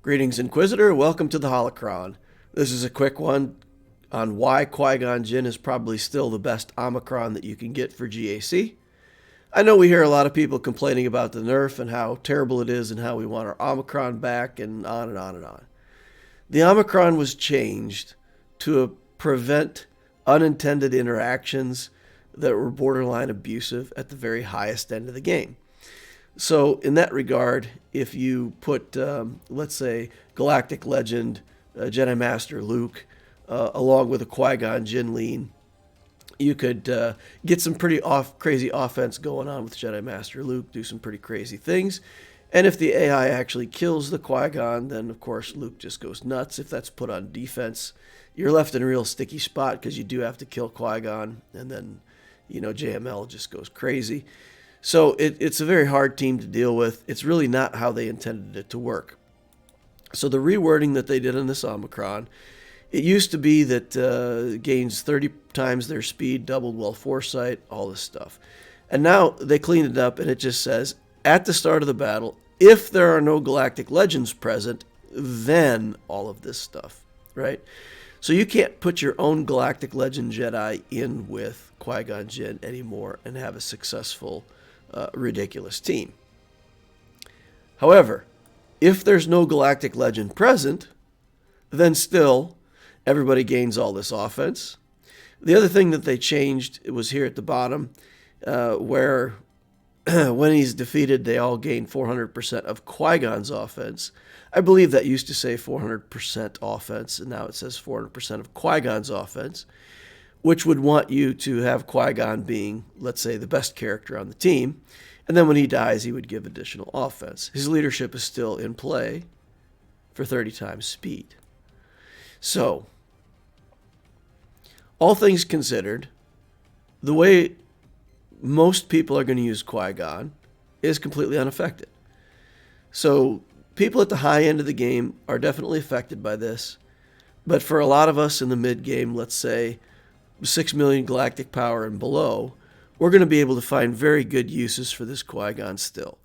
Greetings, Inquisitor. Welcome to the Holocron. This is a quick one on why Qui Gon Jinn is probably still the best Omicron that you can get for GAC. I know we hear a lot of people complaining about the Nerf and how terrible it is and how we want our Omicron back and on and on and on. The Omicron was changed to prevent unintended interactions that were borderline abusive at the very highest end of the game. So in that regard, if you put, let's say, Galactic Legend, Jedi Master Luke, along with a Qui-Gon Jinn lean, you could get some pretty crazy offense going on with Jedi Master Luke, do some pretty crazy things. And if the AI actually kills the Qui-Gon, then of course Luke just goes nuts. If that's put on defense, you're left in a real sticky spot because you do have to kill Qui-Gon, and then, JML just goes crazy. So it's a very hard team to deal with. It's really not how they intended it to work. So the rewording that they did on this Omicron, it used to be that gains 30 times their speed, doubled well foresight, all this stuff. And now they cleaned it up, and it just says, at the start of the battle, if there are no Galactic Legends present, then all of this stuff, right? So you can't put your own Galactic Legend Jedi in with Qui-Gon Jinn anymore and have a successful ridiculous team. However, if there's no Galactic Legend present, then still everybody gains all this offense. The other thing that they changed, it was here at the bottom, where when he's defeated, they all gain 400% of Qui-Gon's offense. I believe that used to say 400% offense, and now it says 400% of Qui-Gon's offense, which would want you to have Qui-Gon being, let's say, the best character on the team. And then when he dies, he would give additional offense. His leadership is still in play for 30 times speed. So, all things considered, the way most people are going to use Qui-Gon is completely unaffected. So, people at the high end of the game are definitely affected by this. But for a lot of us in the mid-game, let's say 6 million galactic power and below, we're going to be able to find very good uses for this Qui-Gon still.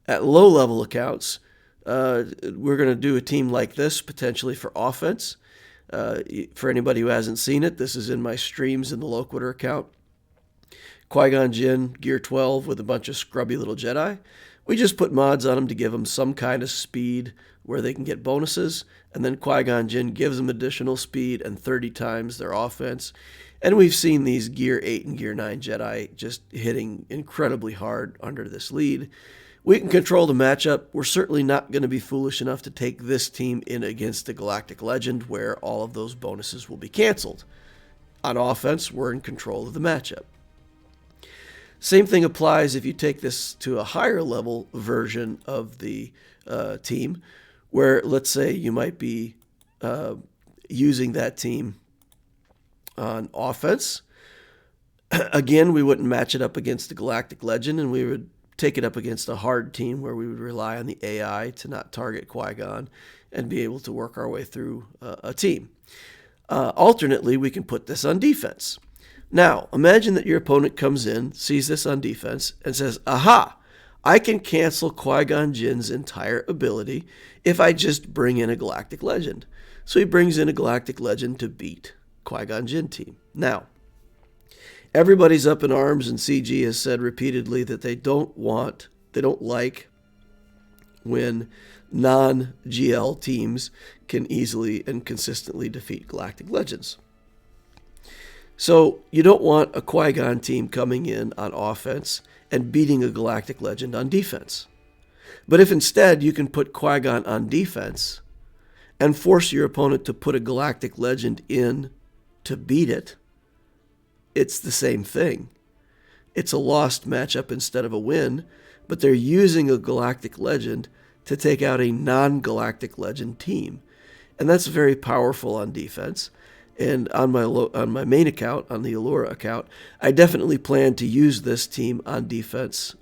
At low-level accounts, we're going to do a team like this potentially for offense. For anybody who hasn't seen it, this is in my streams in the Loquitur account. Qui-Gon Jinn, Gear 12 with a bunch of scrubby little Jedi. We just put mods on them to give them some kind of speed where they can get bonuses, and then Qui-Gon Jinn gives them additional speed and 30 times their offense. And we've seen these Gear 8 and Gear 9 Jedi just hitting incredibly hard under this lead. We can control the matchup. We're certainly not going to be foolish enough to take this team in against the Galactic Legend where all of those bonuses will be canceled. On offense, we're in control of the matchup. Same thing applies if you take this to a higher level version of the team, where let's say you might be using that team on offense. Again, we wouldn't match it up against the Galactic Legend, and we would take it up against a hard team where we would rely on the AI to not target Qui-Gon and be able to work our way through a team. Alternately, we can put this on defense. Now, imagine that your opponent comes in, sees this on defense, and says, aha, I can cancel Qui-Gon Jinn's entire ability if I just bring in a Galactic Legend. So he brings in a Galactic Legend to beat Qui-Gon Jinn team. Now, everybody's up in arms, and CG has said repeatedly that they don't like when non-GL teams can easily and consistently defeat Galactic Legends. So you don't want a Qui-Gon team coming in on offense and beating a Galactic Legend on defense. But if instead you can put Qui-Gon on defense and force your opponent to put a Galactic Legend in to beat it, it's the same thing. It's a lost matchup instead of a win, but they're using a Galactic Legend to take out a non-Galactic Legend team. And that's very powerful on defense. And on my main account, on the Allura account, I definitely plan to use this team on defense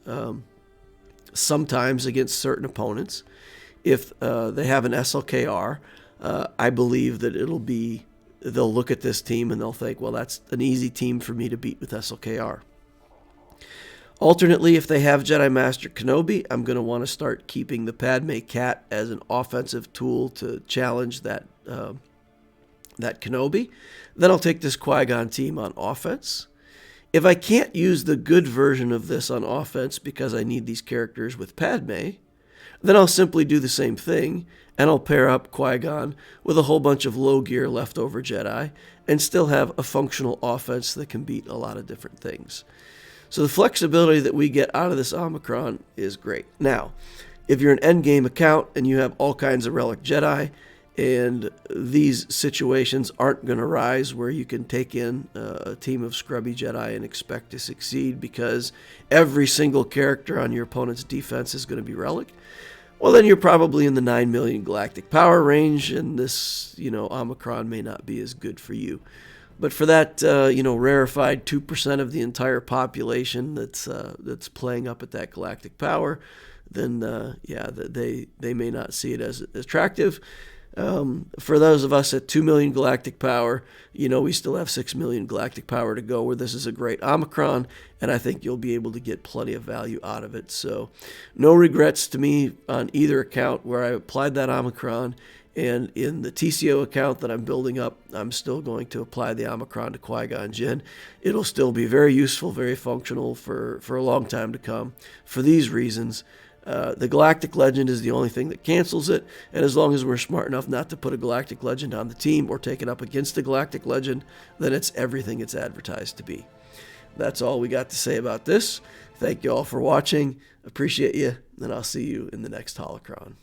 sometimes against certain opponents. If they have an SLKR, I believe that they'll look at this team and they'll think, well, that's an easy team for me to beat with SLKR. Alternately, if they have Jedi Master Kenobi, I'm going to want to start keeping the Padme Cat as an offensive tool to challenge that Kenobi. Then I'll take this Qui-Gon team on offense. If I can't use the good version of this on offense because I need these characters with Padme, then I'll simply do the same thing, and I'll pair up Qui-Gon with a whole bunch of low-gear leftover Jedi and still have a functional offense that can beat a lot of different things. So the flexibility that we get out of this Omicron is great. Now, if you're an endgame account and you have all kinds of Relic Jedi, and these situations aren't going to rise where you can take in a team of scrubby Jedi and expect to succeed because every single character on your opponent's defense is going to be Relic, well, then you're probably in the 9 million galactic power range, and this, Omicron may not be as good for you. But for that, rarefied 2% of the entire population that's playing up at that galactic power, then, they may not see it as attractive. For those of us at 2 million galactic power, we still have 6 million galactic power to go, where this is a great Omicron, and I think you'll be able to get plenty of value out of it. So no regrets to me on either account where I applied that Omicron, and in the TCO account that I'm building up, I'm still going to apply the Omicron to Qui-Gon Jinn. It'll still be very useful, very functional for a long time to come for these reasons. The Galactic Legend is the only thing that cancels it, and as long as we're smart enough not to put a Galactic Legend on the team or take it up against a Galactic Legend, then it's everything it's advertised to be. That's all we got to say about this. Thank you all for watching. Appreciate you, and I'll see you in the next Holocron.